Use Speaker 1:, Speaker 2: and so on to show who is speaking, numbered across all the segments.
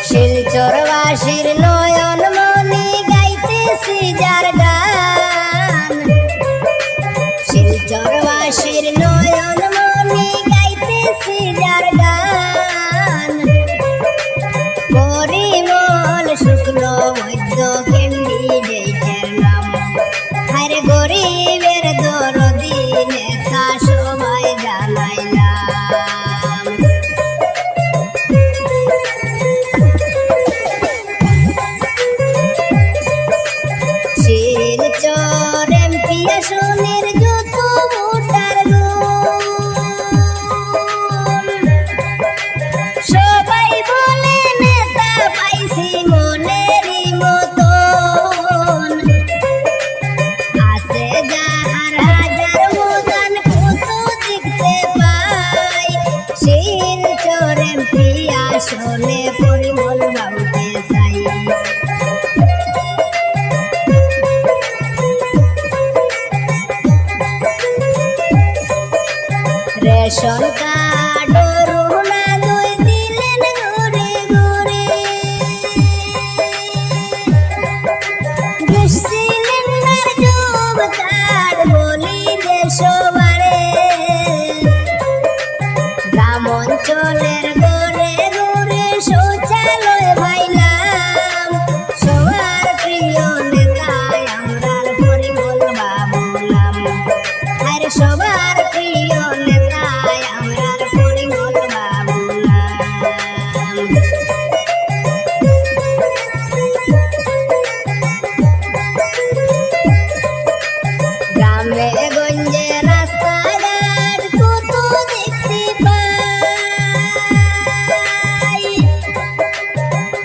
Speaker 1: শিলচরবাসীর নয়ন মনি গাইতেছি যার গান, শিলচরবাসীর নয়ন মনি গাইতেছি যার গান। পরিমল শুক্ল বৈদ্য ক্যান্ডিডেটের নাম, আরে গরিবের দরদি নেতা সবাই জানাইলাম। শিলচর এমপি আসনের যত ভোটার সবাই বলে নেতা পাইছি মনেরই মতন, আছে যাহার হাজার মদান কত দেখতে পাই। শিলচর এমপি আসনে পরিমল বাবুকে চাই। রেশন কার্ড রুনা দুই দিলেন ঘুরে ঘুরে, গ্যাস সিলিন্ডার জব কার্ড বলি দেশবারে। গ্রাম অঞ্চলের ঘরে ঘরে শৌচালয় পাইলাম, সবার প্রিয় নেতা আমরার পরিমল বাবু নাম। আরে সবার প্রিয় নেতা আমরার পরিমল বাবু নাম। গ্রামে গঞ্জে রাস্তাঘাট কত দেখতে পাই,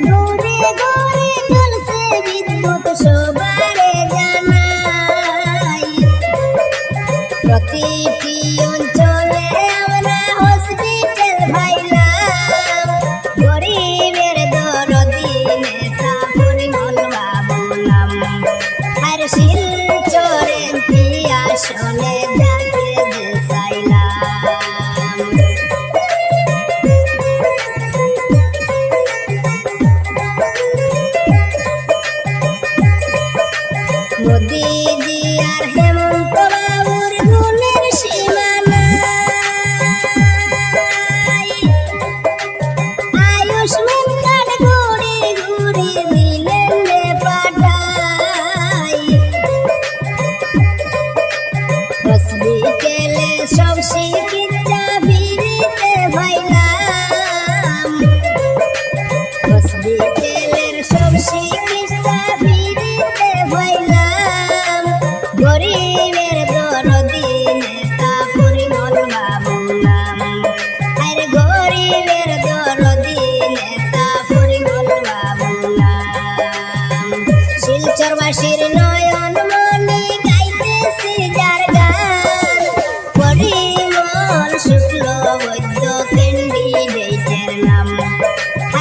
Speaker 1: ঘরে ঘরে চলছে বিদ্যুৎ সবারে জানাই। প্রতিটি অঞ্চলে আমরা হসপিটাল পাইলাম, গরিবের দরদি নেতা পরিমল বাবু নাম। আর শিলচর এমপি আসনে যাকে চাইলাম। মোদিজি আর হেমন্ত বাবুর গুণের সীমা নাই, আয়ুষ্মান কার্ড ঘুরে ঘুরে দিলেন রে পাঠাই। হসপিটালে সব চিকিৎসা ফ্রিতে পাইলাম, হসপিটালের সব চিকিৎসা ফ্রিতে পাইলাম। গরিবের দরদি নেতা পরিমল বাবু নাম, আরে গরিবের দরদি নেতা পরিমল বাবু নাম। শিলচরবাসীর নয়ন মনি গাইতেছি যার গান, পরিমল শুক্ল বৈদ্য ক্যান্ডিডেটের নাম।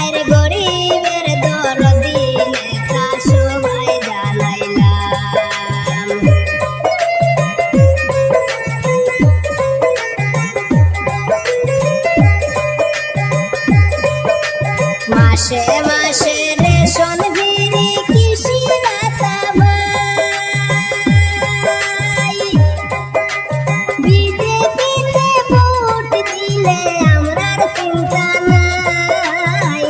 Speaker 1: আরে গরিবের দরদি নেতা সবাই জানাইলাম। মাসে মাসে রেশন ফিরি কৃষি ভাতা পাই, বিজেপিতে ভোট দিলে আমরার চিন্তা নাই।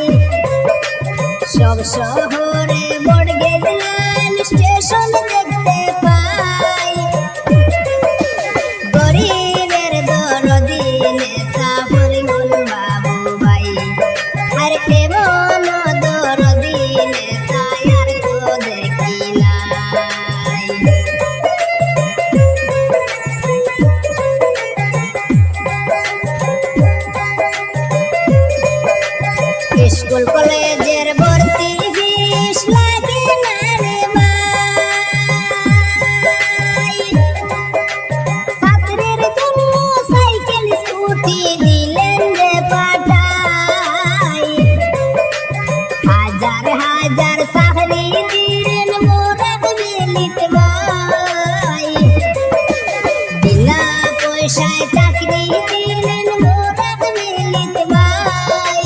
Speaker 1: সব শহরে বড়গেজ লাইন স্টেশন দেখতে পাই, গরিবের দরদি নেতা পরিমল বাবু ভাই। আর এমন চাকরি দিলেন মুরাদ মিলিত ভাই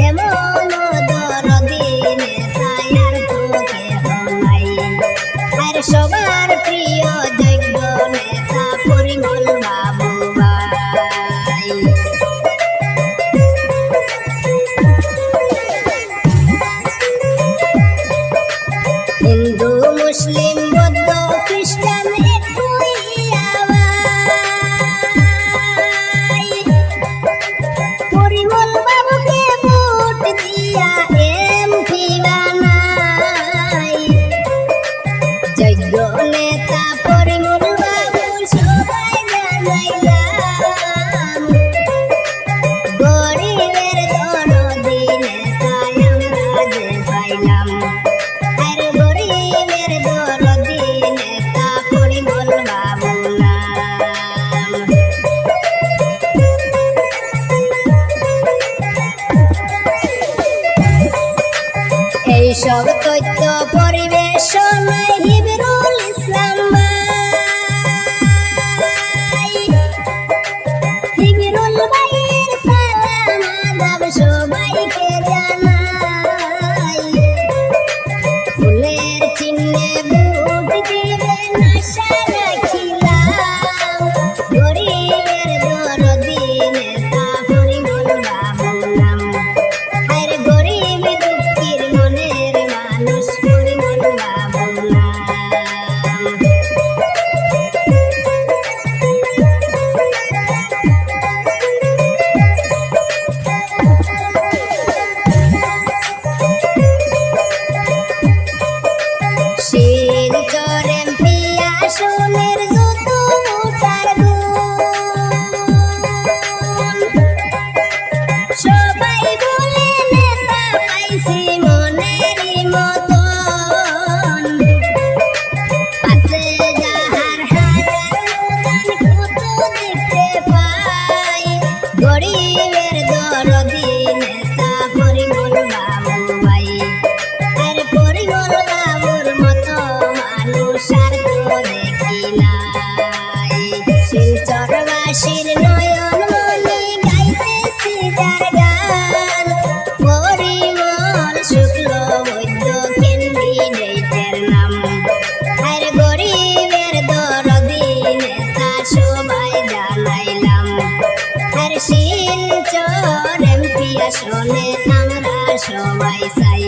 Speaker 1: এমন দরদি নেতা আর তো কেহ নাই আর সবার প্রিয় যোগ্য নেতা পরিমল বাবু ভাই হিন্দু মুসলিম বৌদ্ধ খ্রিস্টান একই আওয়াজ পরিমল বাবুকে ভোট দিয়া এমপি বানাই যোগ্য নেতা পরিমল বাবু সবাই জানাইলাম গরিবের দরদি নেতা আমরা যে পাইলাম আর গরিবের দরদি নেতা পরিমল বাবু নাম এইসব তথ্য পরিবেশনায় হিবরুল ইসলাম ভাই হিবরুল ভাইয়ের সালাম আদাব সবাইকে জানাই ফুলের চিহ্নে ভোট দিবেন আশা রাখিলাম গরিবের দরদি নেতা পরিমল বাবু নাম আর গরিব দুঃখীর মনের মানুষ পরিমল বাবু নাম শিলচর এমপি আসনের যত ভোটার গুণ সবাই বলে নেতা পাইছি মনেরই মতন আছে যাহার হাজার অনুদান কত দেখতে পাই গরিবের দরদি নেতা পরিমল বাবু ভাই আর পরিমল বাবুর মতো মানুষ আর তো দেখি নাই শিলচরবাসীর নয়ন মনি গাইতেছি যার গান পরিমল শুক্ল বৈদ্য ক্যান্ডিডেটের নাম আর গরিবের দরদি নেতা সবাই জানাইলাম আর শিলচর এমপি আসনে আমরা সবাই চাই